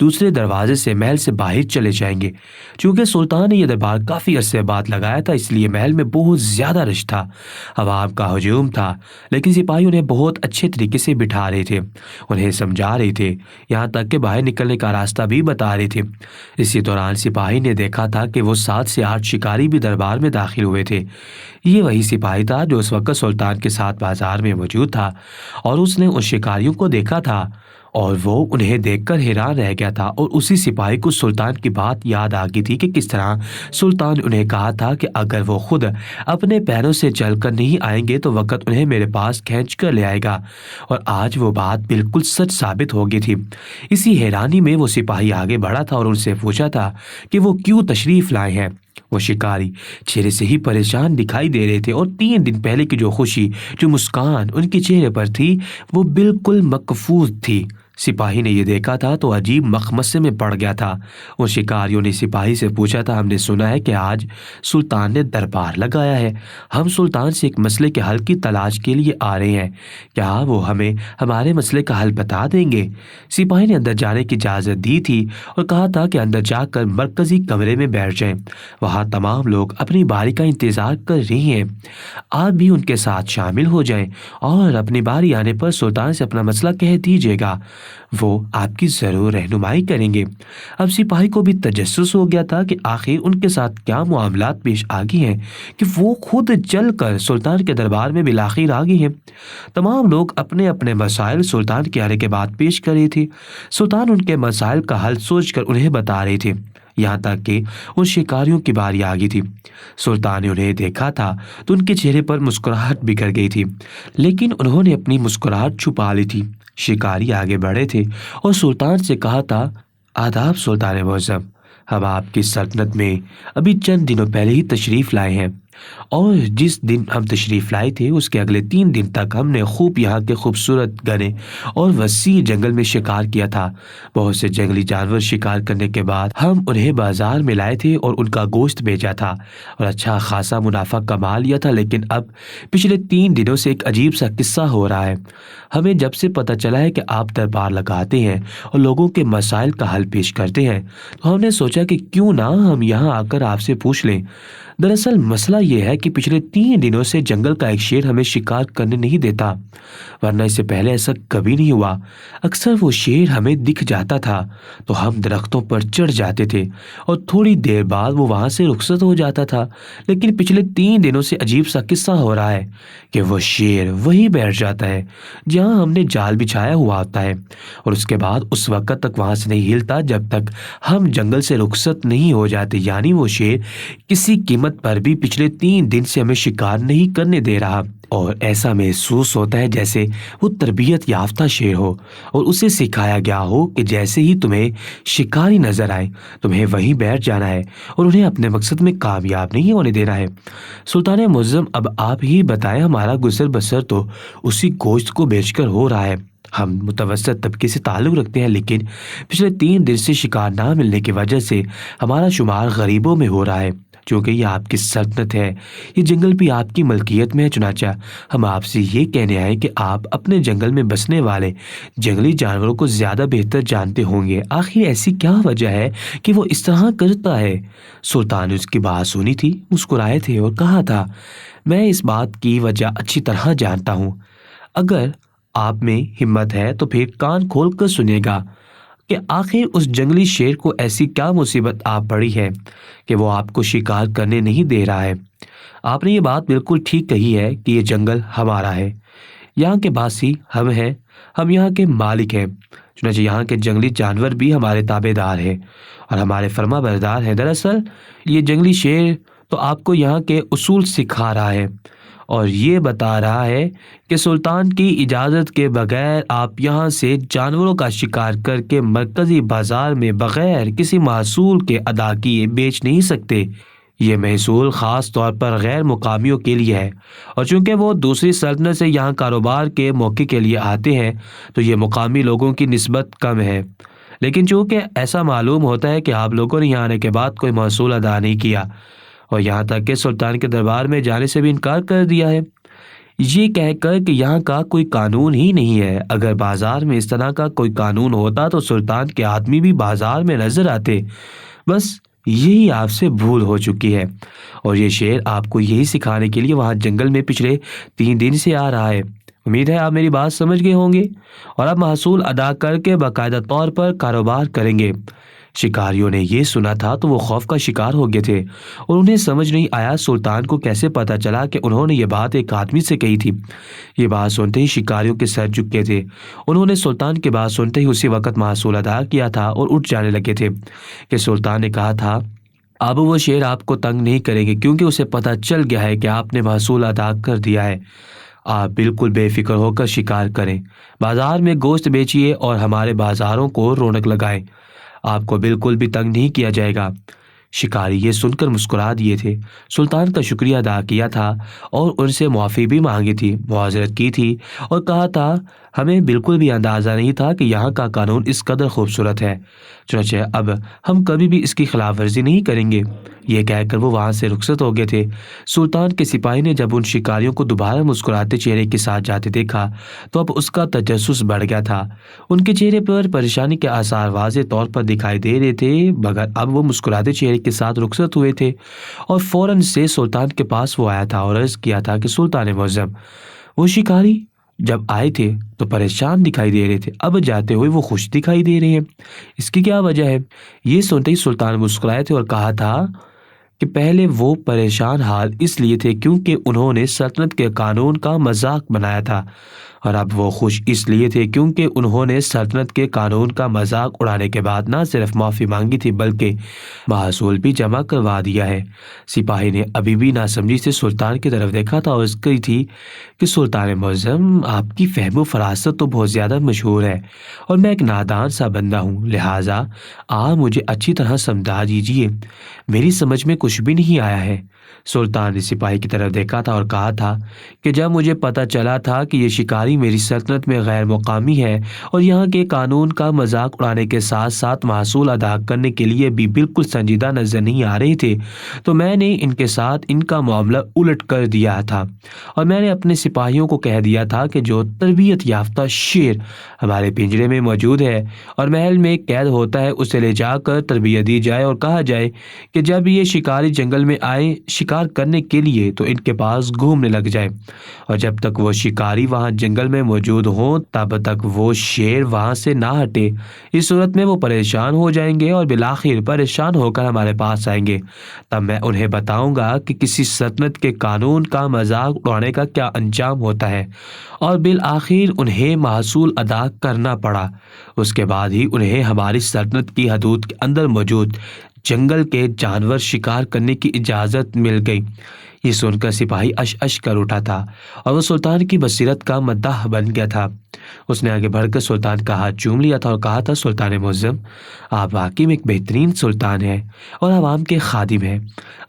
دوسرے دروازے سے محل سے باہر چلے جائیں گے۔ چونکہ سلطان نے یہ دربار کافی عرصے بعد لگایا تھا، اس لیے محل میں بہت زیادہ رش تھا، عوام کا ہجوم تھا، لیکن سپاہی انہیں بہت اچھے طریقے سے بٹھا رہے تھے، انہیں سمجھا رہے تھے، یہاں تک کہ باہر نکلنے کا راستہ بھی بتا رہے تھے۔ اسی دوران سپاہی نے دیکھا تھا کہ وہ 7 سے 8 شکاری بھی دربار میں داخل ہوئے تھے۔ یہ وہی سپاہی تھا جو اس وقت سلطان کے ساتھ بازار میں موجود تھا، اور اس نے ان شکاریوں کو دیکھا تھا اور وہ انہیں دیکھ کر حیران رہ گیا تھا، اور اسی سپاہی کو سلطان کی بات یاد آ گئی تھی کہ کس طرح سلطان نے انہیں کہا تھا کہ اگر وہ خود اپنے پیروں سے چل کر نہیں آئیں گے تو وقت انہیں میرے پاس کھینچ کر لے آئے گا، اور آج وہ بات بالکل سچ ثابت ہو گئی تھی۔ اسی حیرانی میں وہ سپاہی آگے بڑھا تھا اور ان سے پوچھا تھا کہ وہ کیوں تشریف لائے ہیں۔ وہ شکاری چہرے سے ہی پریشان دکھائی دے رہے تھے، اور 3 دن پہلے کی جو خوشی، جو مسکان ان کے چہرے پر تھی، وہ بالکل مقفوض تھی۔ سپاہی نے یہ دیکھا تھا تو عجیب مخمصے میں پڑ گیا تھا۔ ان شکاریوں نے سپاہی سے پوچھا تھا، ہم نے سنا ہے کہ آج سلطان نے دربار لگایا ہے، ہم سلطان سے ایک مسئلے کے حل کی تلاش کے لیے آ رہے ہیں، کیا وہ ہمیں ہمارے مسئلے کا حل بتا دیں گے؟ سپاہی نے اندر جانے کی اجازت دی تھی اور کہا تھا کہ اندر جا کر مرکزی کمرے میں بیٹھ جائیں، وہاں تمام لوگ اپنی باری کا انتظار کر رہے ہیں، آپ بھی ان کے ساتھ شامل ہو جائیں اور اپنی باری آنے پر سلطان سے اپنا مسئلہ کہہ دیجیے گا، وہ آپ کی ضرور رہنمائی کریں گے۔ اب سپاہی کو بھی تجسس ہو گیا تھا کہ آخر ان کے ساتھ کیا معاملات پیش آ گئی ہیں کہ وہ خود چل کر سلطان کے دربار میں بالآخر آ گئی ہیں۔ تمام لوگ اپنے اپنے مسائل سلطان کے آنے کے بعد پیش کر رہے تھے، سلطان ان کے مسائل کا حل سوچ کر انہیں بتا رہے تھے، یہاں تک کہ ان شکاریوں کی باری آ گئی تھی۔ سلطان نے انہیں دیکھا تھا تو ان کے چہرے پر مسکراہٹ بکھر گئی تھی، لیکن انہوں نے اپنی مسکراہٹ چھپا لی تھی۔ شکاری آگے بڑھے تھے اور سلطان سے کہا تھا، آداب سلطان معظم، ہم آپ کی سلطنت میں ابھی چند دنوں پہلے ہی تشریف لائے ہیں، اور جس دن ہم تشریف لائے تھے اس کے اگلے 3 دن تک ہم نے خوب یہاں کے خوبصورت گھنے اور وسیع جنگل میں شکار کیا تھا۔ بہت سے جنگلی جانور شکار کرنے کے بعد ہم انہیں بازار میں لائے تھے اور ان کا گوشت بیچا تھا اور اچھا خاصا منافع کما لیا تھا، لیکن اب پچھلے 3 دنوں سے ایک عجیب سا قصہ ہو رہا ہے۔ ہمیں جب سے پتہ چلا ہے کہ آپ دربار لگاتے ہیں اور لوگوں کے مسائل کا حل پیش کرتے ہیں تو ہم نے سوچا کہ کیوں نہ ہم یہاں آ کر آپ سے پوچھ لیں۔ دراصل مسئلہ یہ ہے کہ پچھلے 3 دنوں سے جنگل کا ایک شیر ہمیں شکار کرنے نہیں دیتا، ورنہ اس سے پہلے ایسا کبھی نہیں ہوا۔ اکثر وہ شیر ہمیں دکھ جاتا تھا تو ہم درختوں پر چڑھ جاتے تھے اور تھوڑی دیر بعد وہ وہاں سے رخصت ہو جاتا تھا، لیکن پچھلے 3 دنوں سے عجیب سا قصہ ہو رہا ہے کہ وہ شیر وہیں بیٹھ جاتا ہے جہاں ہم نے جال بچھایا ہوا ہوتا ہے، اور اس کے بعد اس وقت تک وہاں سے نہیں ہلتا جب تک ہم جنگل سے رخصت نہیں ہو جاتے۔ یعنی وہ شیر کسی قیمت پر بھی پچھلے 3 دن سے ہمیں شکار نہیں کرنے دے رہا، اور ایسا محسوس ہوتا ہے جیسے وہ تربیت یافتہ شیر ہو اور اسے سکھایا گیا ہو کہ جیسے ہی تمہیں شکاری نظر آئے تمہیں وہیں بیٹھ جانا ہے اور انہیں اپنے مقصد میں کامیاب نہیں ہونے دینا ہے۔ سلطان معظم، اب آپ ہی بتائیں، ہمارا گزر بسر تو اسی گوشت کو بیچ کر ہو رہا ہے۔ ہم متوسط طبقے سے تعلق رکھتے ہیں، لیکن پچھلے 3 دن سے شکار نہ ملنے کی وجہ سے ہمارا شمار غریبوں میں ہو رہا ہے۔ چونکہ یہ آپ کی سلطنت ہے، یہ جنگل بھی آپ کی ملکیت میں ہے، چنانچہ ہم آپ سے یہ کہنے آئے کہ آپ اپنے جنگل میں بسنے والے جنگلی جانوروں کو زیادہ بہتر جانتے ہوں گے، آخر ایسی کیا وجہ ہے کہ وہ اس طرح کرتا ہے؟ سلطان نے اس کی بات سنی تھی، مسکرائے تھے اور کہا تھا، میں اس بات کی وجہ اچھی طرح جانتا ہوں، اگر آپ میں ہمت ہے تو پھر کان کھول کر سنیے گا کہ آخر اس جنگلی شیر کو ایسی کیا مصیبت آ پڑی ہے کہ وہ آپ کو شکار کرنے نہیں دے رہا ہے۔ آپ نے یہ بات بالکل ٹھیک کہی ہے کہ یہ جنگل ہمارا ہے، یہاں کے باسی ہم ہیں، ہم یہاں کے مالک ہیں، چنانچہ یہاں کے جنگلی جانور بھی ہمارے تابع دار ہیں اور ہمارے فرما بردار ہیں۔ دراصل یہ جنگلی شیر تو آپ کو یہاں کے اصول سکھا رہا ہے اور یہ بتا رہا ہے کہ سلطان کی اجازت کے بغیر آپ یہاں سے جانوروں کا شکار کر کے مرکزی بازار میں بغیر کسی محصول کے ادا کیے بیچ نہیں سکتے۔ یہ محصول خاص طور پر غیر مقامیوں کے لیے ہے، اور چونکہ وہ دوسری سلطنت سے یہاں کاروبار کے موقع کے لیے آتے ہیں تو یہ مقامی لوگوں کی نسبت کم ہے، لیکن چونکہ ایسا معلوم ہوتا ہے کہ آپ لوگوں نے یہاں آنے کے بعد کوئی محصول ادا نہیں کیا اور یہاں تک کہ سلطان کے دربار میں جانے سے بھی انکار کر دیا ہے، یہ کہہ کر کہ یہاں کا کوئی قانون ہی نہیں ہے۔ اگر بازار میں اس طرح کا کوئی قانون ہوتا تو سلطان کے آدمی بھی بازار میں نظر آتے۔ بس یہی آپ سے بھول ہو چکی ہے، اور یہ شعر آپ کو یہی سکھانے کے لیے وہاں جنگل میں پچھلے 3 دن سے آ رہا ہے۔ امید ہے آپ میری بات سمجھ گئے ہوں گے اور اب محصول ادا کر کے باقاعدہ طور پر کاروبار کریں گے۔ شکاریوں نے یہ سنا تھا تو وہ خوف کا شکار ہو گئے تھے، اور انہیں سمجھ نہیں آیا سلطان کو کیسے پتا چلا کہ انہوں نے یہ بات ایک آدمی سے کہی تھی۔ یہ بات سنتے ہی شکاریوں کے سر جھک گئے تھے۔ انہوں نے سلطان کی بات سنتے ہی اسی وقت محصول ادا کیا تھا اور اٹھ جانے لگے تھے کہ سلطان نے کہا تھا اب وہ شیر آپ کو تنگ نہیں کریں گے، کیونکہ اسے پتہ چل گیا ہے کہ آپ نے محصول ادا کر دیا ہے۔ آپ بالکل بے فکر ہو کر شکار کریں، بازار میں گوشت بیچیے اور ہمارے بازاروں کو رونق لگائیں، آپ کو بالکل بھی تنگ نہیں کیا جائے گا۔ شکاری یہ سن کر مسکرا دیے تھے، سلطان کا شکریہ ادا کیا تھا اور ان سے معافی بھی مانگی تھی، معذرت کی تھی اور کہا تھا ہمیں بالکل بھی اندازہ نہیں تھا کہ یہاں کا قانون اس قدر خوبصورت ہے، چنانچہ اب ہم کبھی بھی اس کی خلاف ورزی نہیں کریں گے۔ یہ کہہ کر وہ وہاں سے رخصت ہو گئے تھے۔ سلطان کے سپاہی نے جب ان شکاریوں کو دوبارہ مسکراتے چہرے کے ساتھ جاتے دیکھا تو اب اس کا تجسس بڑھ گیا تھا۔ ان کے چہرے پر پریشانی کے آثار واضح طور پر دکھائی دے رہے تھے، مگر اب وہ مسکراتے چہرے کے ساتھ رخصت ہوئے تھے اور فوراً سے سلطان کے پاس وہ آیا تھا اور عرض کیا تھا کہ سلطان معظم، وہ شکاری جب آئے تھے تو پریشان دکھائی دے رہے تھے، اب جاتے ہوئے وہ خوش دکھائی دے رہے ہیں، اس کی کیا وجہ ہے؟ یہ سنتے ہی سلطان مسکرائے تھے اور کہا تھا کہ پہلے وہ پریشان حال اس لیے تھے کیونکہ انہوں نے سلطنت کے قانون کا مذاق بنایا تھا، اور اب وہ خوش اس لیے تھے کیونکہ انہوں نے سلطنت کے قانون کا مذاق اڑانے کے بعد نہ صرف معافی مانگی تھی بلکہ محصول بھی جمع کروا دیا ہے۔ سپاہی نے ابھی بھی ناسمجھی سے سلطان کی طرف دیکھا تھا اور اس کی تھی کہ سلطان معظم، آپ کی فہم و فراست تو بہت زیادہ مشہور ہے اور میں ایک نادان سا بندہ ہوں، لہٰذا آپ مجھے اچھی طرح سمجھا دیجیے، میری سمجھ میں کچھ بھی نہیں آیا ہے۔ سلطان نے سپاہی کی طرف دیکھا تھا اور کہا تھا کہ جب مجھے پتہ چلا تھا کہ یہ شکاری میری سلطنت میں غیر مقامی ہے اور یہاں کے قانون کا مذاق اڑانے کے ساتھ ساتھ محصول ادا کرنے کے لیے بھی بالکل سنجیدہ نظر نہیں آ رہے تھے، تو میں نے ان کے ساتھ ان کا معاملہ الٹ کر دیا تھا اور میں نے اپنے سپاہیوں کو کہہ دیا تھا کہ جو تربیت یافتہ شیر ہمارے پنجرے میں موجود ہے اور محل میں قید ہوتا ہے اسے لے جا کر تربیت دی جائے اور کہا جائے کہ جب یہ شکاری جنگل میں آئے شکار کرنے کے لیے تو ان کے پاس گھومنے لگ جائے، اور جب تک وہ شکاری وہاں جنگل میں موجود ہوں تب تک وہ شیر وہاں سے نہ ہٹے۔ اس صورت میں وہ پریشان ہو جائیں گے اور بالآخر پریشان ہو کر ہمارے پاس آئیں گے، تب میں انہیں بتاؤں گا کہ کسی سلطنت کے قانون کا مذاق اڑانے کا کیا انجام ہوتا ہے، اور بالآخر انہیں محصول ادا کرنا پڑا۔ اس کے بعد ہی انہیں ہماری سلطنت کی حدود کے اندر موجود جنگل کے جانور شکار کرنے کی اجازت مل گئی۔ یہ سن کر سپاہی اش اش کر اٹھا تھا اور وہ سلطان کی بصیرت کا مداح بن گیا تھا۔ اس نے آگے بڑھ کر سلطان کا ہاتھ چوم لیا تھا اور کہا تھا سلطان معظم، آپ واقعی میں ایک بہترین سلطان ہیں اور عوام کے خادم ہیں۔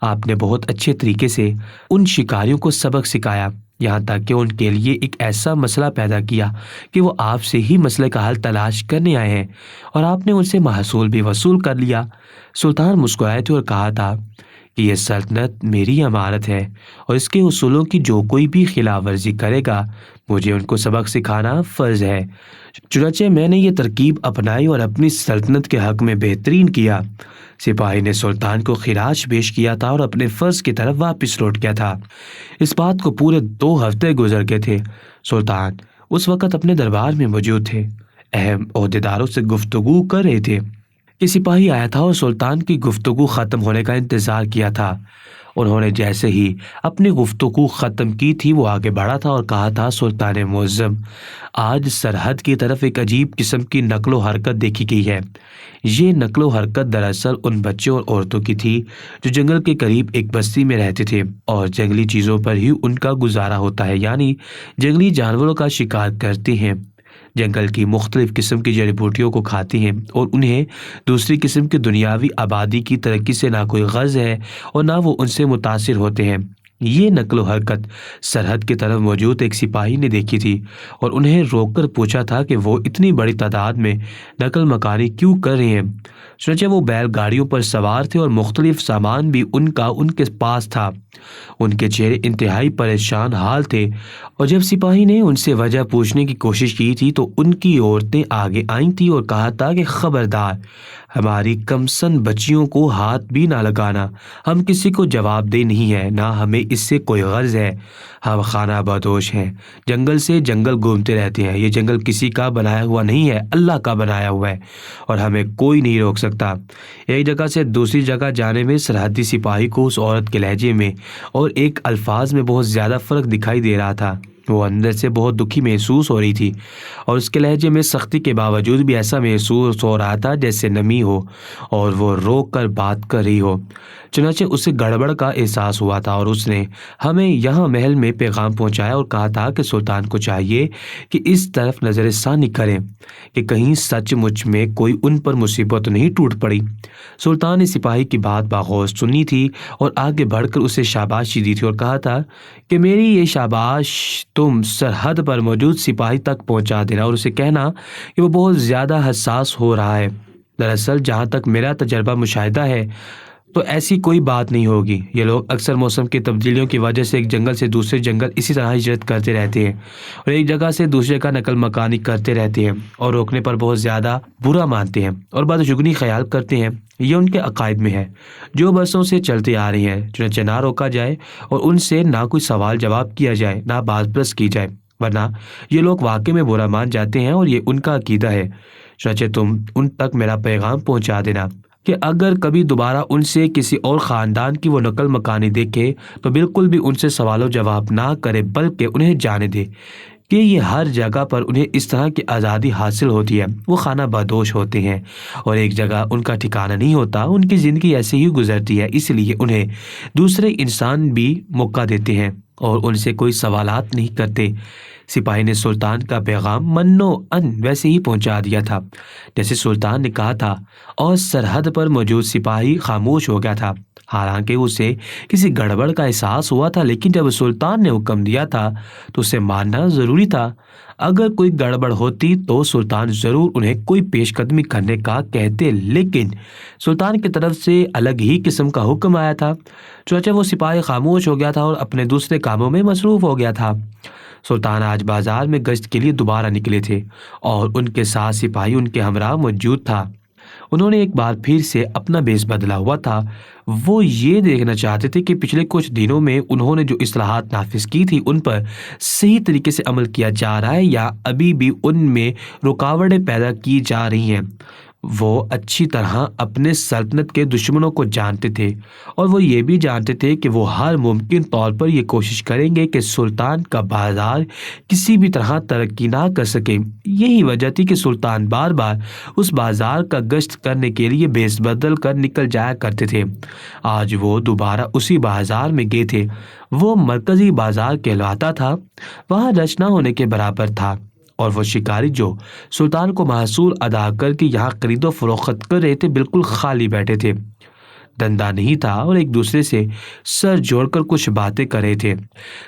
آپ نے بہت اچھے طریقے سے ان شکاریوں کو سبق سکھایا، یہاں تک کہ ان کے لیے ایک ایسا مسئلہ پیدا کیا کہ وہ آپ سے ہی مسئلے کا حل تلاش کرنے آئے ہیں، اور آپ نے ان سے محصول بھی وصول کر لیا۔ سلطان مسکرائے تھے اور کہا تھا کہ یہ سلطنت میری امانت ہے اور اس کے اصولوں کی جو کوئی بھی خلاف ورزی کرے گا مجھے ان کو سبق سکھانا فرض ہے۔ چنانچہ میں نے یہ ترکیب اپنائی اور اپنی سلطنت کے حق میں بہترین کیا۔ سپاہی نے سلطان کو خراج پیش کیا تھا اور اپنے فرض کی طرف واپس لوٹ گیا تھا۔ اس بات کو پورے 2 ہفتے گزر گئے تھے۔ سلطان اس وقت اپنے دربار میں موجود تھے، اہم عہدیداروں سے گفتگو کر رہے تھے کہ سپاہی آیا تھا اور سلطان کی گفتگو ختم ہونے کا انتظار کیا تھا۔ انہوں نے جیسے ہی اپنی گفتگو ختم کی تھی وہ آگے بڑھا تھا اور کہا تھا سلطان معظم، آج سرحد کی طرف ایک عجیب قسم کی نقل و حرکت دیکھی گئی ہے۔ یہ نقل و حرکت دراصل ان بچوں اور عورتوں کی تھی جو جنگل کے قریب ایک بستی میں رہتے تھے اور جنگلی چیزوں پر ہی ان کا گزارا ہوتا ہے، یعنی جنگلی جانوروں کا شکار کرتے ہیں، جنگل کی مختلف قسم کی جڑی بوٹیوں کو کھاتی ہیں اور انہیں دوسری قسم کی دنیاوی آبادی کی ترقی سے نہ کوئی غرض ہے اور نہ وہ ان سے متاثر ہوتے ہیں۔ یہ نقل و حرکت سرحد کی طرف موجود ایک سپاہی نے دیکھی تھی اور انہیں روک کر پوچھا تھا کہ وہ اتنی بڑی تعداد میں نقل مکانی کیوں کر رہے ہیں۔ چنانچہ وہ بیل گاڑیوں پر سوار تھے اور مختلف سامان بھی ان کے پاس تھا۔ ان کے چہرے انتہائی پریشان حال تھے، اور جب سپاہی نے ان سے وجہ پوچھنے کی کوشش کی تھی تو ان کی عورتیں آگے آئی تھیں اور کہا تھا کہ خبردار، ہماری کمسن بچیوں کو ہاتھ بھی نہ لگانا، ہم کسی کو جواب دہ نہیں ہے، نہ ہمیں اس سے کوئی غرض ہے، ہم خانہ بدوش ہیں، جنگل سے جنگل گھومتے رہتے ہیں، یہ جنگل کسی کا بنایا ہوا نہیں ہے، اللہ کا بنایا ہوا ہے اور ہمیں کوئی نہیں روک سکتا۔ ایک جگہ سے دوسری جگہ جانے میں سرحدی سپاہی کو اس عورت کے لہجے میں اور ایک الفاظ میں بہت زیادہ فرق دکھائی دے رہا تھا۔ وہ اندر سے بہت دکھی محسوس ہو رہی تھی اور اس کے لہجے میں سختی کے باوجود بھی ایسا محسوس ہو رہا تھا جیسے نمی ہو اور وہ روک کر بات کر رہی ہو۔ چنانچہ اسے گڑبڑ کا احساس ہوا تھا اور اس نے ہمیں یہاں محل میں پیغام پہنچایا اور کہا تھا کہ سلطان کو چاہیے کہ اس طرف نظر ثانی کریں کہ کہیں سچ مچ میں کوئی ان پر مصیبت نہیں ٹوٹ پڑی۔ سلطان نے سپاہی کی بات باغور سنی تھی اور آگے بڑھ کر اسے شاباشی دی تھی اور کہا تھا کہ میری یہ شاباش تم سرحد پر موجود سپاہی تک پہنچا دینا اور اسے کہنا کہ وہ بہت زیادہ حساس ہو رہا ہے۔ دراصل جہاں تک میرا تجربہ مشاہدہ ہے تو ایسی کوئی بات نہیں ہوگی۔ یہ لوگ اکثر موسم کی تبدیلیوں کی وجہ سے ایک جنگل سے دوسرے جنگل اسی طرح ہجرت کرتے رہتے ہیں اور ایک جگہ سے دوسرے کا نقل مکانی کرتے رہتے ہیں اور روکنے پر بہت زیادہ برا مانتے ہیں اور بدشگنی خیال کرتے ہیں۔ یہ ان کے عقائد میں ہے جو برسوں سے چلتے آ رہے ہیں۔ چنانچہ نہ روکا جائے اور ان سے نہ کوئی سوال جواب کیا جائے، نہ باز پرس کی جائے، ورنہ یہ لوگ واقعی میں برا مان جاتے ہیں اور یہ ان کا عقیدہ ہے۔ چنانچہ تم ان تک میرا پیغام پہنچا دینا کہ اگر کبھی دوبارہ ان سے کسی اور خاندان کی وہ نقل مکانی دیکھے تو بالکل بھی ان سے سوال و جواب نہ کرے، بلکہ انہیں جانے دے کہ یہ ہر جگہ پر انہیں اس طرح کی آزادی حاصل ہوتی ہے۔ وہ خانہ بدوش ہوتے ہیں اور ایک جگہ ان کا ٹھکانہ نہیں ہوتا، ان کی زندگی ایسے ہی گزرتی ہے، اس لیے انہیں دوسرے انسان بھی موقع دیتے ہیں اور ان سے کوئی سوالات نہیں کرتے۔ سپاہی نے سلطان کا پیغام منو ان ویسے ہی پہنچا دیا تھا جیسے سلطان نے کہا تھا، اور سرحد پر موجود سپاہی خاموش ہو گیا تھا۔ حالانکہ اسے کسی گڑبڑ کا احساس ہوا تھا، لیکن جب سلطان نے حکم دیا تھا تو اسے ماننا ضروری تھا۔ اگر کوئی گڑبڑ ہوتی تو سلطان ضرور انہیں کوئی پیش قدمی کرنے کا کہتے، لیکن سلطان کی طرف سے الگ ہی قسم کا حکم آیا تھا۔ چنانچہ وہ سپاہی خاموش ہو گیا تھا اور اپنے دوسرے کاموں میں مصروف ہو گیا تھا۔ سلطان آج بازار میں گشت کے لیے دوبارہ نکلے تھے اور ان کے ساتھ سپاہی ان کے ہمراہ موجود تھا۔ انہوں نے ایک بار پھر سے اپنا بیس بدلا ہوا تھا۔ وہ یہ دیکھنا چاہتے تھے کہ پچھلے کچھ دنوں میں انہوں نے جو اصلاحات نافذ کی تھی ان پر صحیح طریقے سے عمل کیا جا رہا ہے یا ابھی بھی ان میں رکاوٹیں پیدا کی جا رہی ہیں۔ وہ اچھی طرح اپنے سلطنت کے دشمنوں کو جانتے تھے اور وہ یہ بھی جانتے تھے کہ وہ ہر ممکن طور پر یہ کوشش کریں گے کہ سلطان کا بازار کسی بھی طرح ترقی نہ کر سکے۔ یہی وجہ تھی کہ سلطان بار بار اس بازار کا گشت کرنے کے لیے بیس بدل کر نکل جایا کرتے تھے۔ آج وہ دوبارہ اسی بازار میں گئے تھے۔ وہ مرکزی بازار کہلاتا تھا، وہاں رش نہ ہونے کے برابر تھا، اور وہ شکاری جو سلطان کو محصول ادا کر کے یہاں خرید و فروخت کر رہے تھے بالکل خالی بیٹھے تھے، دھندا نہیں تھا اور ایک دوسرے سے سر جوڑ کر کچھ باتیں کر رہے تھے۔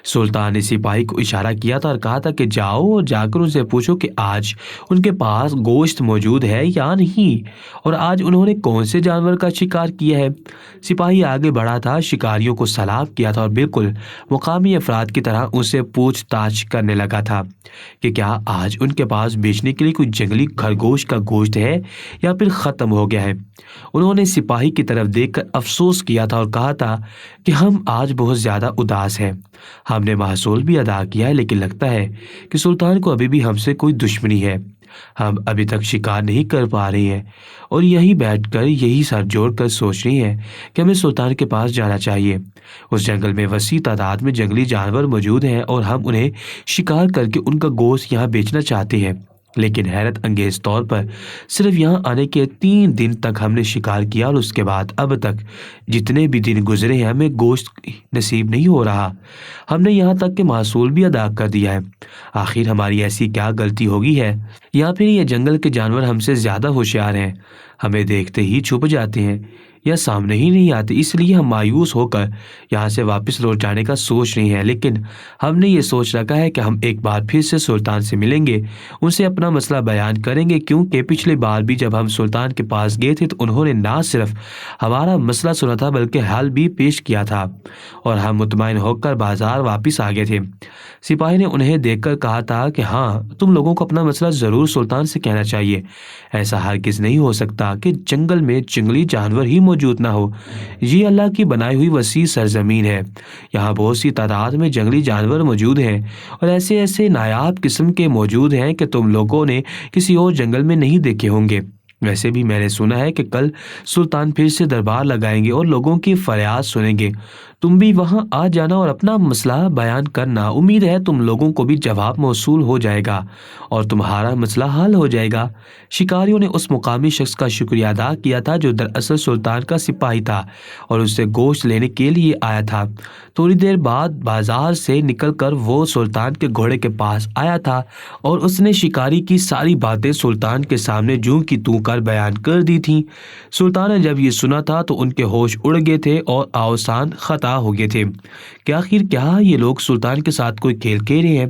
سلطان نے سپاہی کو اشارہ کیا تھا اور کہا تھا کہ جاؤ اور جا کر ان سے پوچھو کہ آج ان کے پاس گوشت موجود ہے یا نہیں، اور آج انہوں نے کون سے جانور کا شکار کیا ہے۔ سپاہی آگے بڑھا تھا، شکاریوں کو سلام کیا تھا اور بالکل مقامی افراد کی طرح ان سے پوچھ تاچھ کرنے لگا تھا کہ کیا آج ان کے پاس بیچنے کے لیے کوئی جنگلی خرگوش کا گوشت ہے یا پھر ختم ہو گیا ہے۔ انہوں نے سپاہی کی طرف دیکھ کر افسوس کیا تھا اور کہا تھا کہ ہم آج بہت زیادہ اداس ہیں، ہم نے محصول بھی ادا کیا ہے لیکن لگتا ہے کہ سلطان کو ابھی بھی ہم سے کوئی دشمنی ہے، ہم ابھی تک شکار نہیں کر پا رہے ہیں اور یہی بیٹھ کر یہی سر جوڑ کر سوچ رہی ہیں کہ ہمیں سلطان کے پاس جانا چاہیے۔ اس جنگل میں وسیع تعداد میں جنگلی جانور موجود ہیں اور ہم انہیں شکار کر کے ان کا گوشت یہاں بیچنا چاہتے ہیں، لیکن حیرت انگیز طور پر صرف یہاں آنے کے 3 دن تک ہم نے شکار کیا اور اس کے بعد اب تک جتنے بھی دن گزرے ہیں ہمیں گوشت نصیب نہیں ہو رہا۔ ہم نے یہاں تک کہ محصول بھی ادا کر دیا ہے۔ آخر ہماری ایسی کیا غلطی ہوگی ہے یا پھر یہ جنگل کے جانور ہم سے زیادہ ہوشیار ہیں، ہمیں دیکھتے ہی چھپ جاتے ہیں، یا سامنے ہی نہیں آتے، اس لیے ہم مایوس ہو کر یہاں سے واپس لوٹ جانے کا سوچ رہے ہیں۔ لیکن ہم نے یہ سوچ رکھا ہے کہ ہم ایک بار پھر سے سلطان سے ملیں گے، ان سے اپنا مسئلہ بیان کریں گے، کیونکہ پچھلی بار بھی جب ہم سلطان کے پاس گئے تھے تو انہوں نے نہ صرف ہمارا مسئلہ سنا تھا بلکہ حل بھی پیش کیا تھا، اور ہم مطمئن ہو کر بازار واپس آ گئے تھے۔ سپاہی نے انہیں دیکھ کر کہا تھا کہ ہاں، تم لوگوں کو اپنا مسئلہ ضرور سلطان سے کہنا چاہیے۔ ایسا ہرگز نہیں ہو سکتا کہ جنگل میں جنگلی جانور ہی موجود نہ ہو۔ یہ اللہ کی بنائی ہوئی وسیع سرزمین ہے، یہاں بہت سی تعداد میں جنگلی جانور موجود ہیں، اور ایسے ایسے نایاب قسم کے موجود ہیں کہ تم لوگوں نے کسی اور جنگل میں نہیں دیکھے ہوں گے۔ ویسے بھی میں نے سنا ہے کہ کل سلطان پھر سے دربار لگائیں گے اور لوگوں کی فریاد سنیں گے۔ تم بھی وہاں آ جانا اور اپنا مسئلہ بیان کرنا، امید ہے تم لوگوں کو بھی جواب موصول ہو جائے گا اور تمہارا مسئلہ حل ہو جائے گا۔ شکاریوں نے اس مقامی شخص کا شکریہ ادا کیا تھا جو دراصل سلطان کا سپاہی تھا اور اس سے گوشت لینے کے لیے آیا تھا۔ تھوڑی دیر بعد بازار سے نکل کر وہ سلطان کے گھوڑے کے پاس آیا تھا اور اس نے شکاری کی ساری باتیں سلطان کے سامنے جوں کی توں کر بیان کر دی تھیں۔ سلطان نے جب یہ سنا تھا تو ان کے ہوش اڑ گئے تھے اور آوسان خطا ہو گئے تھے کہ آخر کیا یہ لوگ سلطان کے ساتھ کوئی کھیل کھیل رہے ہیں،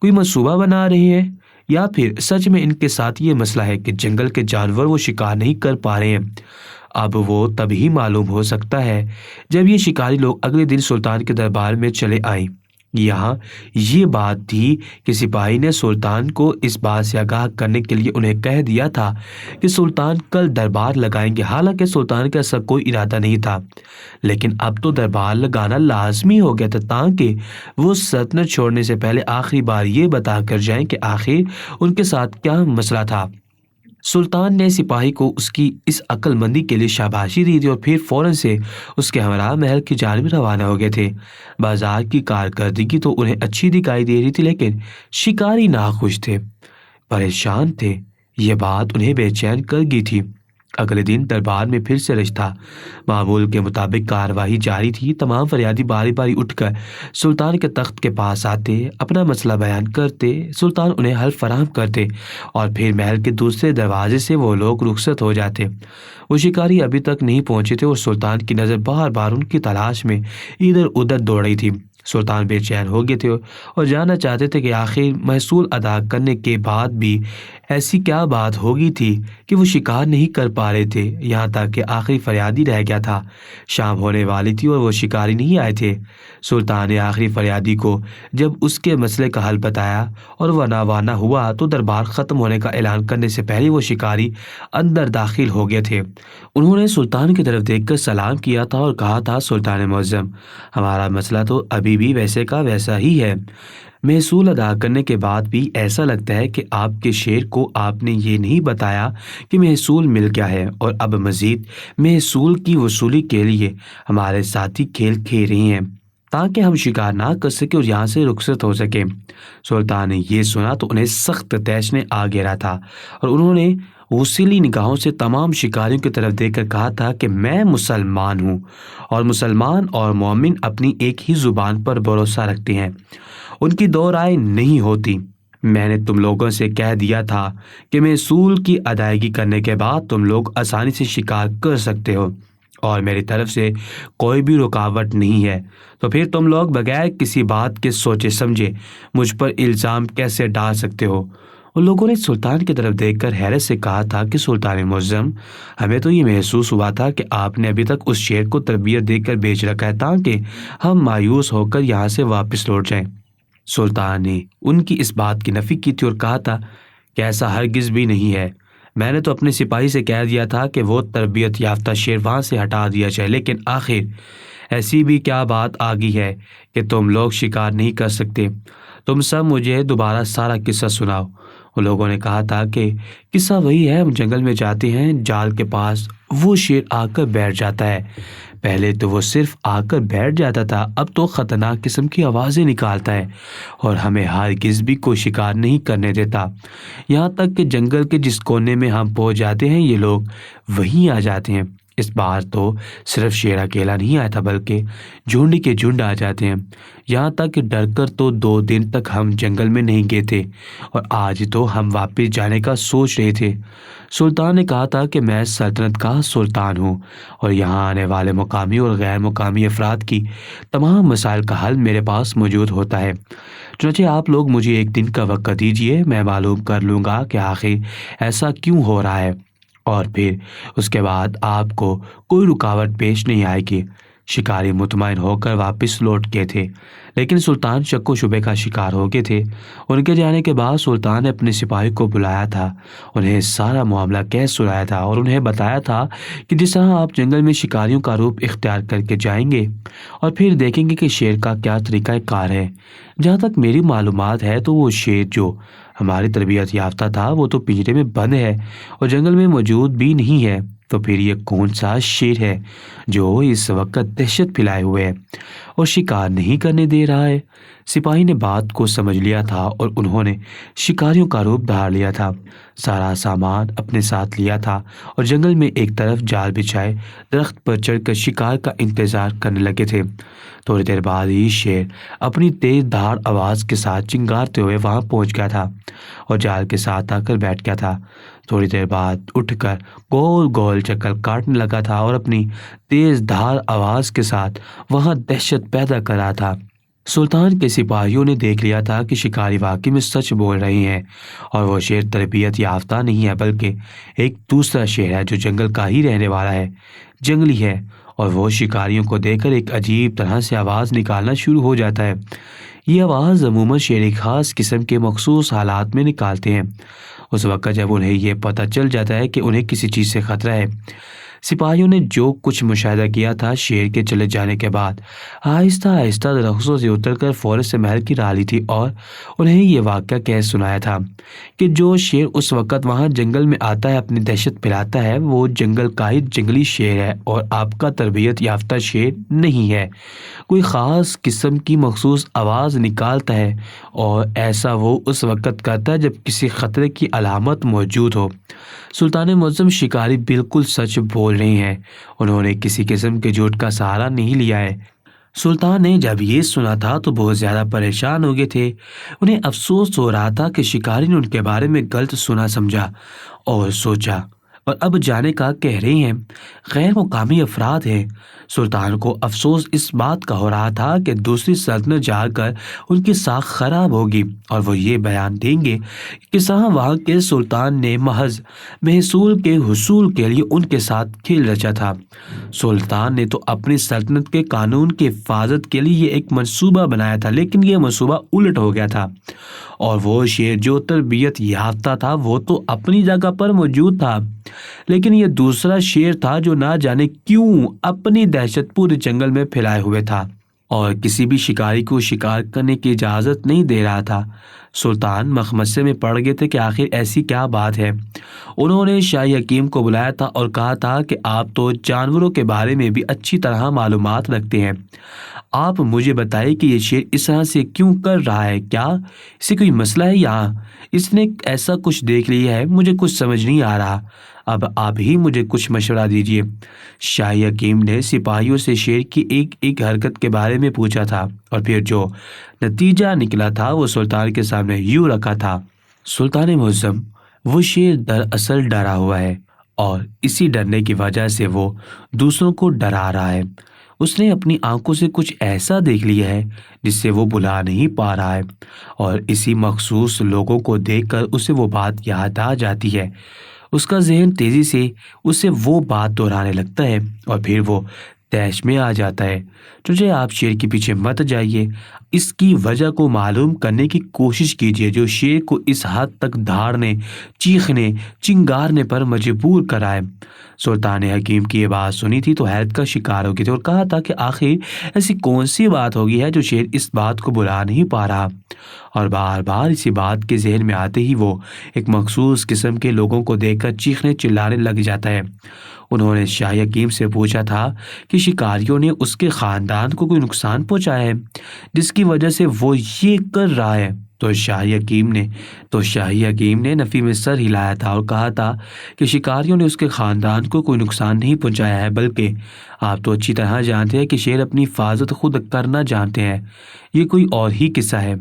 کوئی منصوبہ بنا رہے ہیں، یا پھر سچ میں ان کے ساتھ یہ مسئلہ ہے کہ جنگل کے جانور وہ شکار نہیں کر پا رہے ہیں۔ اب وہ تبھی معلوم ہو سکتا ہے جب یہ شکاری لوگ اگلے دن سلطان کے دربار میں چلے آئیں۔ یہاں یہ بات تھی کہ سپاہی نے سلطان کو اس بات سے آگاہ کرنے کے لیے انہیں کہہ دیا تھا کہ سلطان کل دربار لگائیں گے، حالانکہ سلطان کا ایسا کوئی ارادہ نہیں تھا، لیکن اب تو دربار لگانا لازمی ہو گیا تھا تاکہ وہ سلطنت چھوڑنے سے پہلے آخری بار یہ بتا کر جائیں کہ آخر ان کے ساتھ کیا مسئلہ تھا۔ سلطان نے سپاہی کو اس کی اس عقل مندی کے لیے شاباشی دی تھی اور پھر فوراً سے اس کے ہمراہ محل کی جانب روانہ ہو گئے تھے۔ بازار کی کارکردگی تو انہیں اچھی دکھائی دے رہی تھی، لیکن شکاری ناخوش تھے، پریشان تھے۔ یہ بات انہیں بے چین کر گئی تھی۔ اگلے دن دربار میں پھر سے رش تھا، معمول کے مطابق کارروائی جاری تھی۔ تمام فریادی باری باری اٹھ کر سلطان کے تخت کے پاس آتے، اپنا مسئلہ بیان کرتے، سلطان انہیں حل فراہم کرتے اور پھر محل کے دوسرے دروازے سے وہ لوگ رخصت ہو جاتے۔ وہ شکاری ابھی تک نہیں پہنچے تھے اور سلطان کی نظر بار بار ان کی تلاش میں ادھر ادھر دوڑ رہی تھی۔ سلطان بے چین ہو گئے تھے اور جاننا چاہتے تھے کہ آخر محصول ادا کرنے کے بعد بھی ایسی کیا بات ہو گئی تھی کہ وہ شکار نہیں کر پا رہے تھے، یہاں تک کہ آخری فریادی رہ گیا تھا۔ شام ہونے والی تھی اور وہ شکاری نہیں آئے تھے۔ سلطان نے آخری فریادی کو جب اس کے مسئلے کا حل بتایا اور وہ ناوانا ہوا تو دربار ختم ہونے کا اعلان کرنے سے پہلے وہ شکاری اندر داخل ہو گئے تھے۔ انہوں نے سلطان کی طرف دیکھ کر سلام کیا تھا اور کہا تھا، سلطان معظم، ہمارا مسئلہ تو ابھی بھی ویسے کا ویسا ہی ہے۔ محصول ادا کرنے کے بعد بھی ایسا لگتا ہے کہ آپ کے شیر کو آپ نے یہ نہیں بتایا کہ محصول مل گیا ہے، اور اب مزید محصول کی وصولی کے لیے ہمارے ساتھی کھیل کھیل رہے ہیں تاکہ ہم شکار نہ کر سکیں اور یہاں سے رخصت ہو سکیں۔ سلطان نے یہ سنا تو انہیں سخت طیش آ گیا تھا اور انہوں نے غصیلی نگاہوں سے تمام شکاریوں کی طرف دیکھ کر کہا تھا کہ میں مسلمان ہوں اور مسلمان اور مومن اپنی ایک ہی زبان پر بھروسہ رکھتے ہیں، ان کی دو رائے نہیں ہوتی۔ میں نے تم لوگوں سے کہہ دیا تھا کہ محصول کی ادائیگی کرنے کے بعد تم لوگ آسانی سے شکار کر سکتے ہو اور میری طرف سے کوئی بھی رکاوٹ نہیں ہے، تو پھر تم لوگ بغیر کسی بات کے سوچے سمجھے مجھ پر الزام کیسے ڈال سکتے ہو؟ ان لوگوں نے سلطان کی طرف دیکھ کر حیرت سے کہا تھا کہ سلطان معظم، ہمیں تو یہ محسوس ہوا تھا کہ آپ نے ابھی تک اس شیر کو تربیت دے کر بیچ رکھا ہے تاکہ ہم مایوس ہو کر یہاں سے واپس لوٹ جائیں۔ سلطان نے ان کی اس بات کی نفی کی تھی اور کہا تھا کہ ایسا ہرگز بھی نہیں ہے۔ میں نے تو اپنے سپاہی سے کہہ دیا تھا کہ وہ تربیت یافتہ شیر وہاں سے ہٹا دیا جائے، لیکن آخر ایسی بھی کیا بات آ گئی ہے کہ تم لوگ شکار نہیں کر سکتے؟ تم سب مجھے دوبارہ سارا قصہ سناؤ۔ ان لوگوں نے کہا تھا کہ قصہ وہی ہے، ہم جنگل میں جاتے ہیں، جال کے پاس وہ شیر آ کر بیٹھ جاتا ہے۔ پہلے تو وہ صرف آ کر بیٹھ جاتا تھا، اب تو خطرناک قسم کی آوازیں نکالتا ہے اور ہمیں ہرگز بھی کوئی شکار نہیں کرنے دیتا، یہاں تک کہ جنگل کے جس کونے میں ہم پہنچ جاتے ہیں یہ لوگ وہیں آ جاتے ہیں۔ اس بار تو صرف شیر اکیلا نہیں آیا تھا بلکہ جھنڈ کے جھنڈ آ جاتے ہیں، یہاں تک کہ ڈر کر تو 2 دن تک ہم جنگل میں نہیں گئے تھے اور آج تو ہم واپس جانے کا سوچ رہے تھے۔ سلطان نے کہا تھا کہ میں سلطنت کا سلطان ہوں اور یہاں آنے والے مقامی اور غیر مقامی افراد کی تمام مسائل کا حل میرے پاس موجود ہوتا ہے، چنانچہ آپ لوگ مجھے ایک دن کا وقت دیجیے، میں معلوم کر لوں گا کہ آخر ایسا کیوں ہو رہا ہے اور پھر اس کے بعد آپ کو کوئی رکاوٹ پیش نہیں آئے گی۔ شکاری مطمئن ہو کر واپس لوٹ گئے تھے، لیکن سلطان شک و شبے کا شکار ہو گئے تھے۔ ان کے جانے کے بعد سلطان نے اپنے سپاہی کو بلایا تھا، انہیں سارا معاملہ کہہ سنایا تھا اور انہیں بتایا تھا کہ جس طرح آپ جنگل میں شکاریوں کا روپ اختیار کر کے جائیں گے اور پھر دیکھیں گے کہ شیر کا کیا طریقہ کار ہے۔ جہاں تک میری معلومات ہے تو وہ شیر جو ہماری تربیت یافتہ تھا وہ تو پنجرے میں بند ہے اور جنگل میں موجود بھی نہیں ہے، تو پھر یہ کون سا شیر ہے جو اس وقت دہشت پھیلائے ہوئے ہے اور شکار نہیں کرنے دے رہا ہے؟ سپاہی نے بات کو سمجھ لیا تھا اور انہوں نے شکاریوں کا روپ دھار لیا تھا، سارا سامان اپنے ساتھ لیا تھا اور جنگل میں ایک طرف جال بچھائے درخت پر چڑھ کر شکار کا انتظار کرنے لگے تھے۔ تھوڑی دیر بعد ہی شیر اپنی تیز دھار آواز کے ساتھ چنگارتے ہوئے وہاں پہنچ گیا تھا اور جال کے ساتھ آ کر بیٹھ گیا تھا۔ تھوڑی دیر بعد اٹھ کر گول گول چکر کاٹنے لگا تھا اور اپنی تیز دھار آواز کے ساتھ وہاں دہشت پیدا کر رہا تھا۔ سلطان کے سپاہیوں نے دیکھ لیا تھا کہ شکاری واقعی میں سچ بول رہے ہیں اور وہ شیر تربیت یافتہ نہیں ہے بلکہ ایک دوسرا شیر ہے جو جنگل کا ہی رہنے والا ہے، جنگلی ہے، اور وہ شکاریوں کو دیکھ کر ایک عجیب طرح سے آواز نکالنا شروع ہو جاتا ہے۔ یہ آواز عموماً شیر ایک خاص قسم کے مخصوص حالات میں نکالتے ہیں، اس وقت جب انہیں یہ پتہ چل جاتا ہے کہ انہیں کسی چیز سے خطرہ ہے۔ سپاہیوں نے جو کچھ مشاہدہ کیا تھا شیر کے چلے جانے کے بعد آہستہ آہستہ درختوں سے اتر کر فورے سے محل کی راہ لی تھی اور انہیں یہ واقعہ کہہ سنایا تھا کہ جو شیر اس وقت وہاں جنگل میں آتا ہے اپنی دہشت پھیلاتا ہے وہ جنگل کا ہی جنگلی شیر ہے اور آپ کا تربیت یافتہ شیر نہیں ہے، کوئی خاص قسم کی مخصوص آواز نکالتا ہے اور ایسا وہ اس وقت کرتا ہے جب کسی خطرے کی علامت موجود ہو۔ سلطان معظم شکاری بالکل سچ بول رہے ہیں، انہوں نے کسی قسم کے جھوٹ کا سہارا نہیں لیا ہے۔ سلطان نے جب یہ سنا تھا تو بہت زیادہ پریشان ہو گئے تھے، انہیں افسوس ہو رہا تھا کہ شکاری نے ان کے بارے میں غلط سنا سمجھا اور سوچا اور اب جانے کا کہہ رہے ہیں، غیر مقامی افراد ہیں۔ سلطان کو افسوس اس بات کا ہو رہا تھا کہ دوسری سلطنت جا کر ان کی ساکھ خراب ہوگی اور وہ یہ بیان دیں گے کہ وہاں کے سلطان نے محض محصول کے حصول کے لیے ان کے ساتھ کھیل رچا تھا۔ سلطان نے تو اپنی سلطنت کے قانون کی حفاظت کے لیے یہ ایک منصوبہ بنایا تھا، لیکن یہ منصوبہ الٹ ہو گیا تھا اور وہ شیر جو تربیت یافتہ تھا وہ تو اپنی جگہ پر موجود تھا، لیکن یہ دوسرا شیر تھا جو نہ جانے کیوں اپنی دہشت پورے جنگل میں پھیلائے ہوئے تھا اور کسی بھی شکاری کو شکار کرنے کی اجازت نہیں دے رہا تھا۔ سلطان مخمصے میں پڑ گئے تھے کہ آخر ایسی کیا بات ہے۔ انہوں نے شاہی حکیم کو بلایا تھا اور کہا تھا کہ آپ تو جانوروں کے بارے میں بھی اچھی طرح معلومات رکھتے ہیں، آپ مجھے بتائیے کہ یہ شیر اس طرح سے کیوں کر رہا ہے، کیا اسے کوئی مسئلہ ہے یا اس نے ایسا کچھ دیکھ لیا ہے؟ مجھے کچھ سمجھ نہیں آ رہا، اب آپ ہی مجھے کچھ مشورہ دیجیے۔ شاہی حکیم نے سپاہیوں سے شیر کی ایک ایک حرکت کے بارے میں پوچھا تھا اور پھر جو نتیجہ نکلا تھا وہ سلطان کے سامنے یوں رکھا تھا۔ سلطان معظم، وہ شیر دراصل ڈرا ہوا ہے اور اسی ڈرنے کی وجہ سے وہ دوسروں کو ڈرا رہا ہے۔ اس نے اپنی آنکھوں سے کچھ ایسا دیکھ لیا ہے جس سے وہ بھلا نہیں پا رہا ہے اور اسی مخصوص لوگوں کو دیکھ کر اسے وہ بات یاد آ جاتی ہے، اس کا ذہن تیزی سے اسے وہ بات دہرانے لگتا ہے اور پھر وہ طیش میں آ جاتا ہے۔ چنانچہ آپ شیر کے پیچھے مت جائیے، اس کی وجہ کو معلوم کرنے کی کوشش کیجیے جو شیر کو اس حد تک دھاڑنے، چیخنے، چنگارنے پر مجبور کرائے۔ سلطان حکیم کی یہ بات سنی تھی تو حیرت کا شکار ہو گئے تھے اور کہا تھا کہ آخر ایسی کون سی بات ہوگی ہے جو شیر اس بات کو بلا نہیں پا رہا، اور بار بار اسی بات کے ذہن میں آتے ہی وہ ایک مخصوص قسم کے لوگوں کو دیکھ کر چیخنے چلانے لگ جاتا ہے۔ انہوں نے شاہ حکیم سے پوچھا تھا کہ شکاریوں نے اس کے خاندان کو کوئی نقصان پہنچایا ہے جس کی وجہ سے وہ یہ کر رہا ہے۔ تو شاہی حکیم نے نفی میں سر ہلایا تھا اور کہا تھا کہ شکاریوں نے اس کے خاندان کو کوئی نقصان نہیں پہنچایا ہے، بلکہ آپ تو اچھی طرح جانتے ہیں کہ شیر اپنی حفاظت خود کرنا جانتے ہیں۔ یہ کوئی اور ہی قصہ ہے۔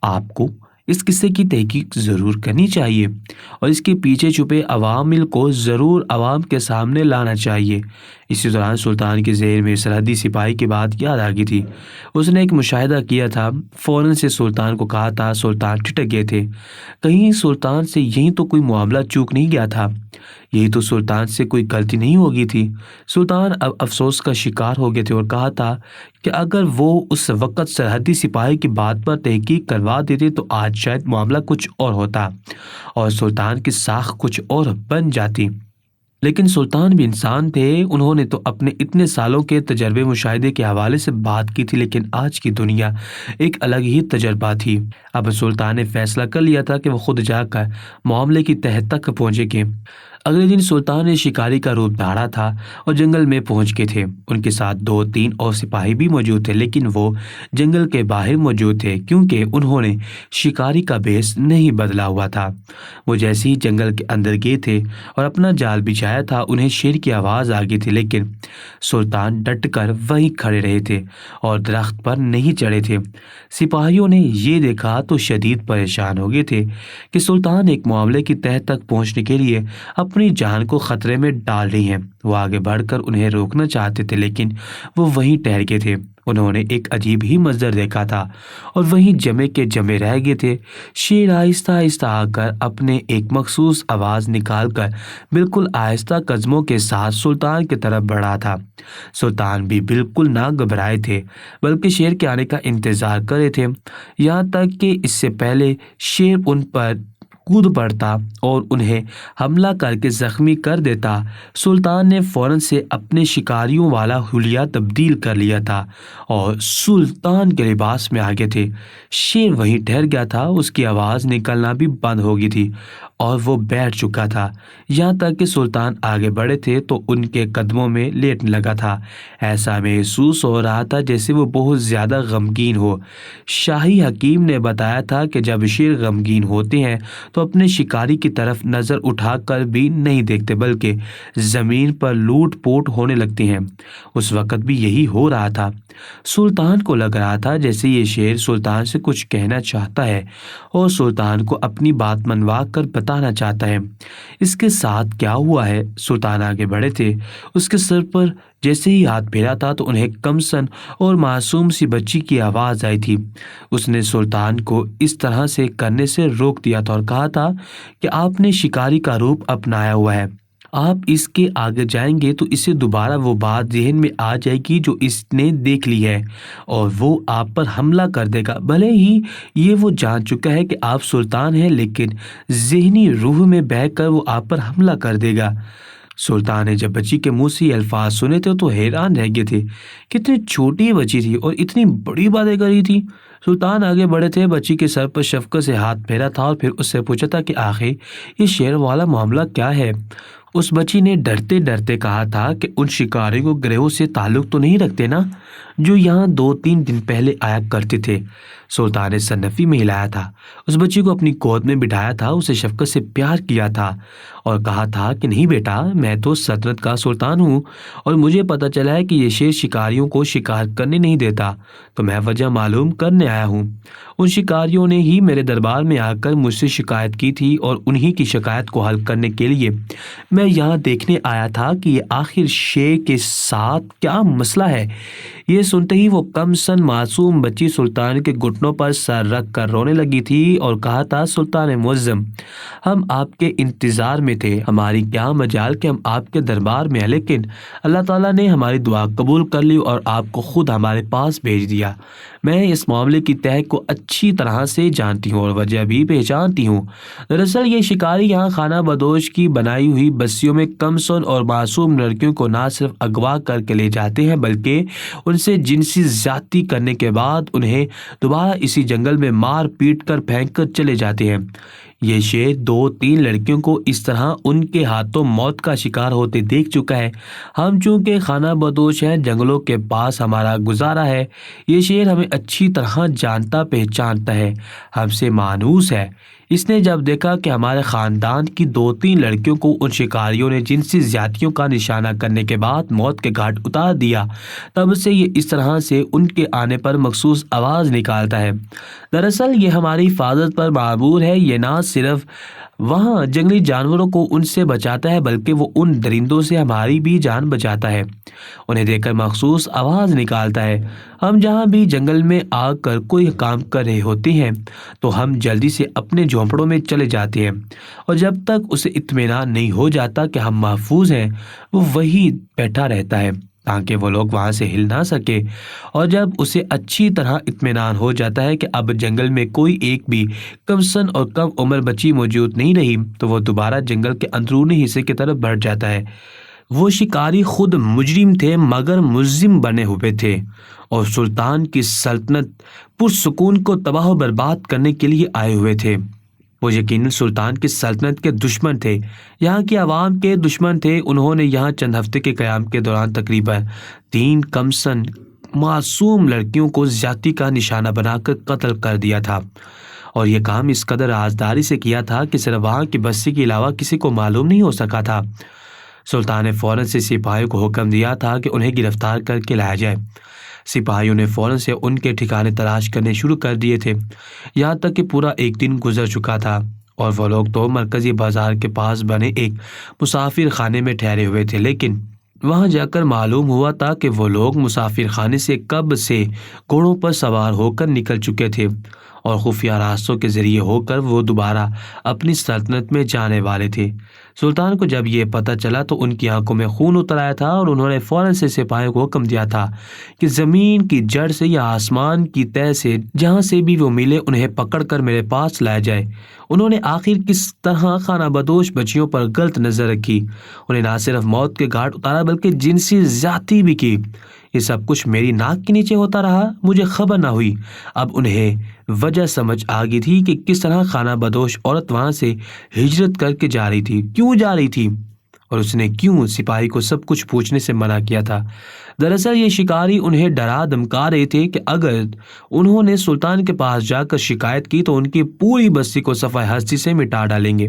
آپ کو اس قصے کی تحقیق ضرور کرنی چاہیے اور اس کے پیچھے چھپے عوامل کو ضرور عوام کے سامنے لانا چاہیے۔ اسی دوران سلطان کے ذہن میں سرحدی سپاہی کی بات یاد آ گئی تھی۔ اس نے ایک مشاہدہ کیا تھا، فوراً سے سلطان کو کہا تھا۔ سلطان ٹھٹک گئے تھے، کہیں سلطان سے یہی تو کوئی معاملہ چوک نہیں گیا تھا، یہی تو سلطان سے کوئی غلطی نہیں ہوگی تھی۔ سلطان اب افسوس کا شکار ہو گئے تھے اور کہا تھا کہ اگر وہ اس وقت سرحدی سپاہی کی بات پر تحقیق کروا دیتے تو آج شاید معاملہ کچھ اور ہوتا اور سلطان کی ساکھ کچھ اور بن جاتی۔ لیکن سلطان بھی انسان تھے، انہوں نے تو اپنے اتنے سالوں کے تجربے مشاہدے کے حوالے سے بات کی تھی، لیکن آج کی دنیا ایک الگ ہی تجربہ تھی۔ اب سلطان نے فیصلہ کر لیا تھا کہ وہ خود جا کر معاملے کی تہہ تک پہنچے گے۔ اگلے دن سلطان نے شکاری کا روپ دھارا تھا اور جنگل میں پہنچ گئے تھے۔ ان کے ساتھ 2-3 اور سپاہی بھی موجود تھے، لیکن وہ جنگل کے باہر موجود تھے کیونکہ انہوں نے شکاری کا بھیس نہیں بدلا ہوا تھا۔ وہ جیسے ہی جنگل کے اندر گئے تھے اور اپنا جال بچھایا تھا، انہیں شیر کی آواز آ گئی تھی، لیکن سلطان ڈٹ کر وہیں کھڑے رہے تھے اور درخت پر نہیں چڑھے تھے۔ سپاہیوں نے یہ دیکھا تو شدید پریشان ہو گئے تھے کہ سلطان ایک معاملے کی تہہ تک پہنچنے کے لیے اپنی جان کو خطرے میں ڈال رہی ہیں۔ وہ آگے بڑھ کر انہیں روکنا چاہتے تھے، لیکن وہ وہیں ٹھہر گئے تھے۔ انہوں نے ایک عجیب ہی منظر دیکھا تھا اور وہیں جمے کے جمے رہ گئے تھے۔ شیر آہستہ آہستہ آ کر اپنے ایک مخصوص آواز نکال کر بالکل آہستہ قدموں کے ساتھ سلطان کی طرف بڑھا تھا۔ سلطان بھی بالکل نہ گھبرائے تھے، بلکہ شیر کے آنے کا انتظار کر رہے تھے، یہاں تک کہ اس سے پہلے شیر ان پر کود پڑتا اور انہیں حملہ کر کے زخمی کر دیتا، سلطان نے فوراً سے اپنے شکاریوں والا حلیہ تبدیل کر لیا تھا اور سلطان کے لباس میں آگے تھے۔ شیر وہیں ٹھہر گیا تھا، اس کی آواز نکلنا بھی بند ہو گئی تھی اور وہ بیٹھ چکا تھا۔ یہاں تک کہ سلطان آگے بڑھے تھے تو ان کے قدموں میں لیٹنے لگا تھا۔ ایسا محسوس ہو رہا تھا جیسے وہ بہت زیادہ غمگین ہو۔ شاہی حکیم نے بتایا تھا کہ جب شیر غمگین ہوتے ہیں تو اپنے شکاری کی طرف نظر اٹھا کر بھی نہیں دیکھتے، بلکہ زمین پر لوٹ پوٹ ہونے لگتے ہیں۔ اس وقت بھی یہی ہو رہا تھا۔ سلطان کو لگ رہا تھا جیسے یہ شیر سلطان سے کچھ کہنا چاہتا ہے اور سلطان کو اپنی بات منوا کر بتانا چاہتا ہے۔ اس کے ساتھ کیا ہوا ہے؟ سلطان آگے بڑھے تھے، اس کے سر پر جیسے ہی ہاتھ پھیرا تھا تو انہیں کمسن اور معصوم سی بچی کی آواز آئی تھی۔ اس نے سلطان کو اس طرح سے کرنے سے روک دیا تھا اور کہا تھا کہ آپ نے شکاری کا روپ اپنایا ہوا ہے، آپ اس کے آگے جائیں گے تو اسے دوبارہ وہ بات ذہن میں آ جائے گی جو اس نے دیکھ لی ہے اور وہ آپ پر حملہ کر دے گا۔ بھلے ہی یہ وہ جان چکا ہے کہ آپ سلطان ہیں، لیکن ذہنی روح میں بہہ کر وہ آپ پر حملہ کر دے گا۔ سلطان نے جب بچی کے منہ سے یہ الفاظ سنے تھے تو حیران رہ گئے تھے۔ کتنی چھوٹی بچی تھی اور اتنی بڑی باتیں کر رہی تھی۔ سلطان آگے بڑھے تھے، بچی کے سر پر شفقت سے ہاتھ پھیرا تھا اور پھر اس سے پوچھا تھا کہ آخر یہ شیر والا معاملہ کیا ہے؟ اس بچی نے ڈرتے ڈرتے کہا تھا کہ ان شکاریوں کو گروہ سے تعلق تو نہیں رکھتے نا جو یہاں 2-3 دن پہلے آیا کرتے تھے۔ سلطان نے سر نفی میں ہلایا تھا، اس بچی کو اپنی گود میں بٹھایا تھا، اسے شفقت سے پیار کیا تھا اور کہا تھا کہ نہیں بیٹا، میں تو سلطنت کا سلطان ہوں اور مجھے پتہ چلا ہے کہ یہ شیر شکاریوں کو شکار کرنے نہیں دیتا، تو میں وجہ معلوم کرنے آیا ہوں۔ ان شکاریوں نے ہی میرے دربار میں آ کر مجھ سے شکایت کی تھی اور انہی کی شکایت کو حل کرنے کے لیے میں یہاں دیکھنے آیا تھا کہ یہ آخر شیر کے ساتھ کیا مسئلہ ہے۔ یہ سنتے ہی وہ کم سن معصوم بچی سلطان کے گھٹنوں پر سر رکھ کر رونے لگی تھی اور کہا تھا، سلطان معظم، ہم آپ کے انتظار میں تھے، ہماری کیا مجال کہ ہم آپ کے دربار میں ہیں، لیکن اللہ تعالیٰ نے ہماری دعا قبول کر لی اور آپ کو خود ہمارے پاس بھیج دیا۔ میں اس معاملے کی تہہ کو اچھی طرح سے جانتی ہوں اور وجہ بھی پہچانتی ہوں۔ دراصل یہ شکاری یہاں خانہ بدوش کی بنائی ہوئی بستیوں میں کم سن اور معصوم لڑکیوں کو نہ صرف اغوا کر کے لے جاتے ہیں بلکہ ان سے جنسی زیادتی کرنے کے بعد انہیں دوبارہ اسی جنگل میں مار پیٹ کر پھینک کر چلے جاتے ہیں۔ یہ شیر 2-3 لڑکیوں کو اس طرح ان کے ہاتھوں موت کا شکار ہوتے دیکھ چکا ہے۔ ہم چونکہ خانہ بدوش ہیں، جنگلوں کے پاس ہمارا گزارا ہے، یہ شیر ہمیں اچھی طرح جانتا پہچانتا ہے، ہم سے مانوس ہے۔ اس نے جب دیکھا کہ ہمارے خاندان کی 2-3 لڑکیوں کو ان شکاریوں نے جنسی زیادتیوں کا نشانہ کرنے کے بعد موت کے گھاٹ اتار دیا، تب سے یہ اس طرح سے ان کے آنے پر مخصوص آواز نکالتا ہے۔ دراصل یہ ہماری حفاظت پر معمور ہے۔ یہ نہ صرف وہاں جنگلی جانوروں کو ان سے بچاتا ہے بلکہ وہ ان درندوں سے ہماری بھی جان بچاتا ہے، انہیں دیکھ کر مخصوص آواز نکالتا ہے۔ ہم جہاں بھی جنگل میں آ کر کوئی کام کر رہے ہوتے ہیں تو ہم جلدی سے اپنے جھونپڑوں میں چلے جاتے ہیں، اور جب تک اسے اطمینان نہیں ہو جاتا کہ ہم محفوظ ہیں وہ وہیں بیٹھا رہتا ہے تاکہ وہ لوگ وہاں سے ہل نہ سکے، اور جب اسے اچھی طرح اطمینان ہو جاتا ہے کہ اب جنگل میں کوئی ایک بھی کم سن اور کم عمر بچی موجود نہیں رہی تو وہ دوبارہ جنگل کے اندرونی حصے کی طرف بڑھ جاتا ہے۔ وہ شکاری خود مجرم تھے مگر ملزم بنے ہوئے تھے، اور سلطان کی سلطنت پرسکون کو تباہ و برباد کرنے کے لیے آئے ہوئے تھے۔ وہ یقیناً سلطان کی سلطنت کے دشمن تھے، یہاں کی عوام کے دشمن تھے۔ انہوں نے یہاں چند ہفتے کے قیام کے دوران تقریباً 3 کم سن معصوم لڑکیوں کو زیادتی کا نشانہ بنا کر قتل کر دیا تھا، اور یہ کام اس قدر رازداری سے کیا تھا کہ صرف وہاں کی بستی کے علاوہ کسی کو معلوم نہیں ہو سکا تھا۔ سلطان نے فوراً سے سپاہیوں کو حکم دیا تھا کہ انہیں گرفتار کر کے لایا جائے۔ سپاہیوں نے فوراً سے ان کے ٹھکانے تلاش کرنے شروع کر دیے تھے، یہاں تک کہ پورا ایک دن گزر چکا تھا اور وہ لوگ تو مرکزی بازار کے پاس بنے ایک مسافر خانے میں ٹھہرے ہوئے تھے، لیکن وہاں جا کر معلوم ہوا تھا کہ وہ لوگ مسافر خانے سے کب سے گھوڑوں پر سوار ہو کر نکل چکے تھے، اور خفیہ راستوں کے ذریعے ہو کر وہ دوبارہ اپنی سلطنت میں جانے والے تھے۔ سلطان کو جب یہ پتہ چلا تو ان کی آنکھوں میں خون اتر آیا تھا، اور انہوں نے فوراً سے سپاہیوں کو حکم دیا تھا کہ زمین کی جڑ سے یا آسمان کی تہہ سے جہاں سے بھی وہ ملے انہیں پکڑ کر میرے پاس لایا جائے۔ انہوں نے آخر کس طرح خانہ بدوش بچیوں پر غلط نظر رکھی، انہیں نہ صرف موت کے گھاٹ اتارا بلکہ جنسی زیادتی بھی کی۔ یہ سب کچھ میری ناک کے نیچے ہوتا رہا، مجھے خبر نہ ہوئی۔ اب انہیں وجہ سمجھ آ گئی تھی کہ کس طرح خانہ بدوش عورت وہاں سے ہجرت کر کے جا رہی تھی، کیوں جا رہی تھی، اور اس نے کیوں سپاہی کو سب کچھ پوچھنے سے منع کیا تھا۔ دراصل یہ شکاری انہیں ڈرا دھمکا رہے تھے کہ اگر انہوں نے سلطان کے پاس جا کر شکایت کی تو ان کی پوری بستی کو صفحہ ہستی سے مٹا ڈالیں گے،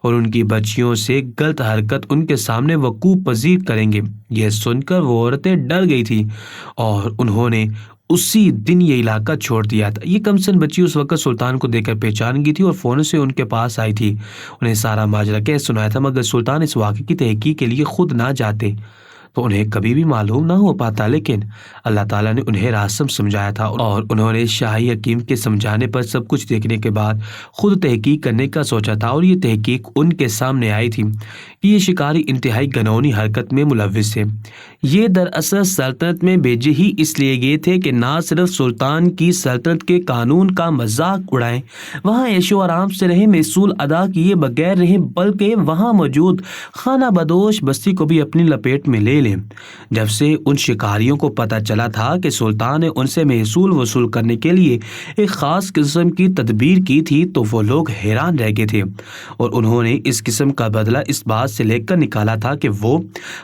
اور ان کی بچیوں سے غلط حرکت ان کے سامنے وقوع پذیر کریں گے۔ یہ سن کر وہ عورتیں ڈر گئی تھیں اور انہوں نے اسی دن یہ علاقہ چھوڑ دیا تھا۔ یہ کمسن بچی اس وقت سلطان کو دیکھ کر پہچان گئی تھی اور فوراً سے ان کے پاس آئی تھی، انہیں سارا ماجرا کہہ سنایا تھا، مگر سلطان اس واقعے کی تحقیق کے لیے خود نہ جاتے تو انہیں کبھی بھی معلوم نہ ہو پاتا، لیکن اللہ تعالیٰ نے انہیں راستہ سمجھایا تھا، اور انہوں نے شاہی حکیم کے سمجھانے پر سب کچھ دیکھنے کے بعد خود تحقیق کرنے کا سوچا تھا، اور یہ تحقیق ان کے سامنے آئی تھی کہ یہ شکاری انتہائی گھنونی حرکت میں ملوث تھے۔ یہ دراصل سلطنت میں بھیجے ہی اس لیے گئے تھے کہ نہ صرف سلطان کی سلطنت کے قانون کا مذاق اڑائیں، وہاں عیش و آرام سے رہیں، محصول ادا کیے بغیر رہیں، بلکہ وہاں موجود خانہ بدوش بستی کو بھی اپنی لپیٹ میں لے لیں۔ جب سے ان شکاریوں کو پتہ چلا تھا کہ سلطان نے ان سے محصول وصول کرنے کے لیے ایک خاص قسم کی تدبیر کی تھی تو وہ لوگ حیران رہ گئے تھے، اور انہوں نے اس قسم کا بدلہ اس بات سے لے کر نکالا تھا کہ وہ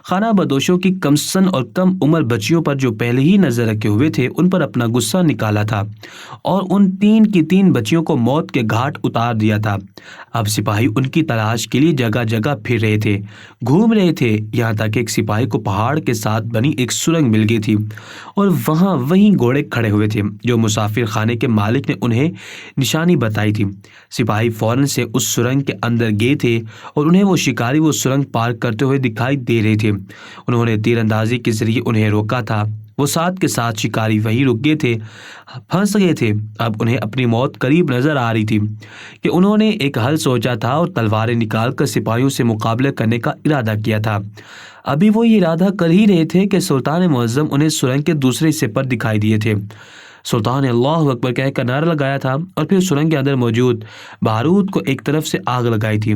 خانہ بدوشوں کی کم سن اور کم عمر بچیوں پر جو پہلے ہی نظر رکھے ہوئے تھے ان پر اپنا غصہ نکالا تھا، اور ان 3 کی 3 بچیوں کو موت کے گھاٹ اتار دیا تھا۔ اب سپاہی ان کی تلاش کے لیے جگہ جگہ پھر رہے تھے، گھوم رہے تھے، یہاں تک ایک سپاہی کو پہاڑ کے ساتھ بنی ایک سرنگ مل گئی تھی، اور وہیں گھوڑے کھڑے ہوئے تھے جو مسافر خانے کے مالک نے انہیں نشانی بتائی تھی۔ سپاہی فوراً سے اس سرنگ کے اندر گئے تھے اور انہیں وہ شکاری وہ سرنگ پار کرتے ہوئے دکھائی دے رہے تھے۔ انہوں نے تیر اندازی کے ذریعے انہیں روکا تھا، وہ ساتھ کے ساتھ شکاری وہیں رک گئے تھے، پھنس گئے تھے۔ اب انہیں اپنی موت قریب نظر آ رہی تھی کہ انہوں نے ایک حل سوچا تھا اور تلواریں نکال کر سپاہیوں سے مقابلہ کرنے کا ارادہ کیا تھا۔ ابھی وہ یہ ارادہ کر ہی رہے تھے کہ سلطان معظم انہیں سرنگ کے دوسرے حصے پر دکھائی دیے تھے۔ سلطان نے اللہ اکبر کہہ کر نعرہ لگایا تھا اور پھر سرنگ کے اندر موجود بارود کو ایک طرف سے آگ لگائی تھی۔